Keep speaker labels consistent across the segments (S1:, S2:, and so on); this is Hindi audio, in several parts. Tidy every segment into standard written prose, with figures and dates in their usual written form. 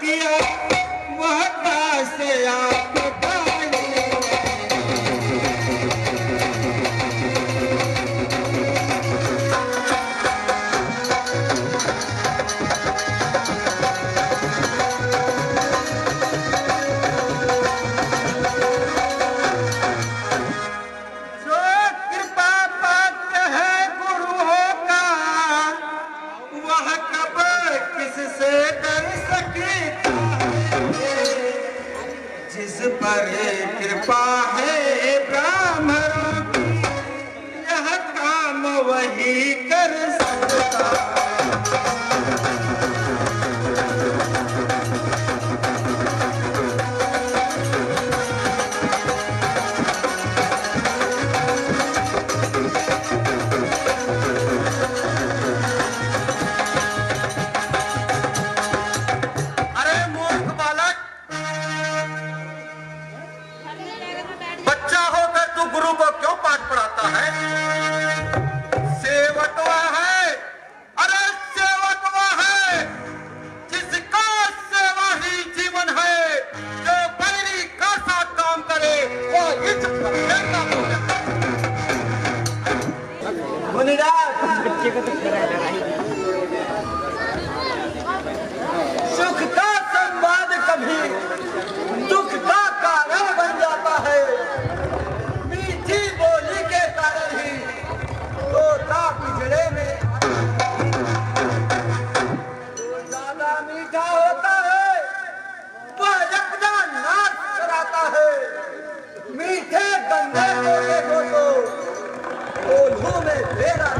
S1: किया वह कैसे आप पर कृपा है ब्राह्मणों की, यह काम वही कर सकता। सुख का संवाद कभी दुख का कारण बन जाता है। मीठी बोली के कारण ही तोता पिंजरे में जो ज्यादा मीठा होता है वह अपना नाश कराता है। मीठे गंदे तोते को तो ओल्हू में फेरा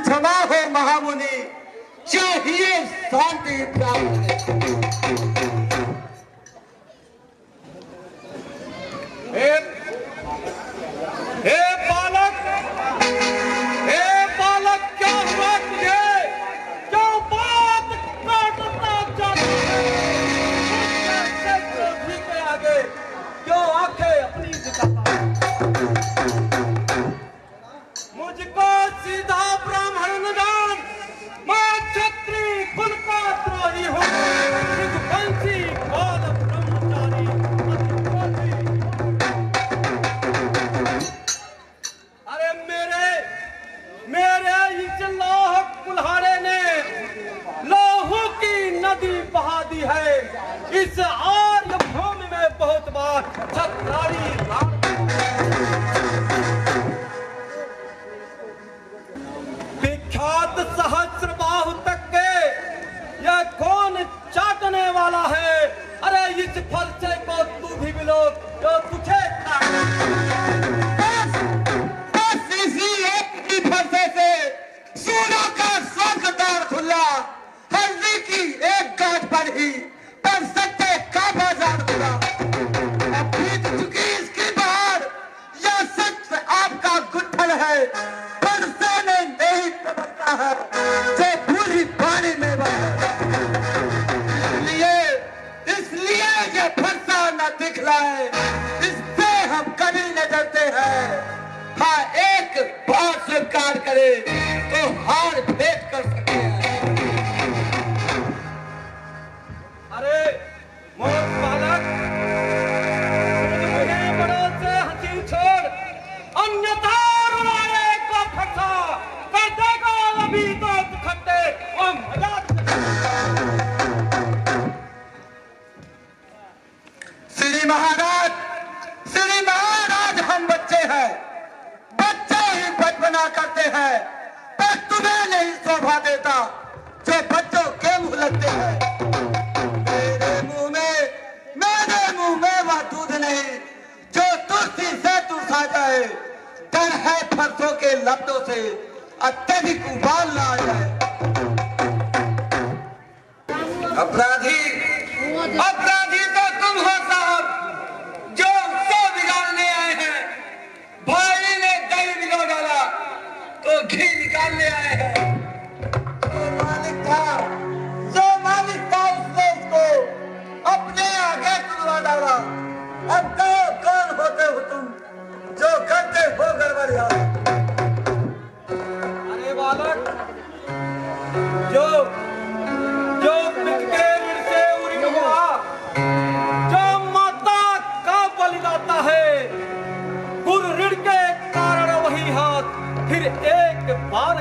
S1: क्षमा हो महामुनि, चाहिए शांति प्राप्त। हे बालक, क्या हुआ तुझे? क्यों बात काटता जाता है? क्रोधी के आगे क्यों आंखें अपनी दिखाता? मुझको सीधा ब्राह्मण न जान, मैं क्षत्रिय कुल का द्रोही हूँ। रघुवंशी बाल ब्रह्मचारी अरे मेरे इस लौह कुल्हाड़े ने लौह की नदी बहा दी है। इस आर्य भूमि में बहुत बार छत्रारी विख्यात सहस्रबाहु तक के यह कौन चाटने वाला है? अरे इस फलसे को तू भी मिलो जो तुझे फलसे से सूर्य का स्वर्गद्वार खुला। हल्दी की एक गांठ पर ही पर सत्य का बाजार खुला। अब बीत चुकी इसकी बाहर, यह सच आपका गुत्थल है। फलसे ने बना करते हैं, पर तुम्हें नहीं शोभा देता जो बच्चों के मुंह लगते हैं। मेरे मुंह में वह दूध नहीं जो तुलसी से चूसा जाए। डर है फरसों के लफ्जों से अत्यधिक उबाल ना आ जाए। अपराधी तो तुम हो साहब, जो उसको बिगाड़ने आए हैं। भाई ने दही बिगड़ डाला तो घी निकालने आए हैं। जो मालिक था उसने उसको अपने आगे तुलवा डाला। अब तो कौन होते हो तुम जो करते हो गड़बड़िया?
S2: अरे बालक, जो बिकते ऋण से उरी हुआ, जो माता का बलि लाता है, गुरु ऋण के कारण वही हाथ फिर एक बार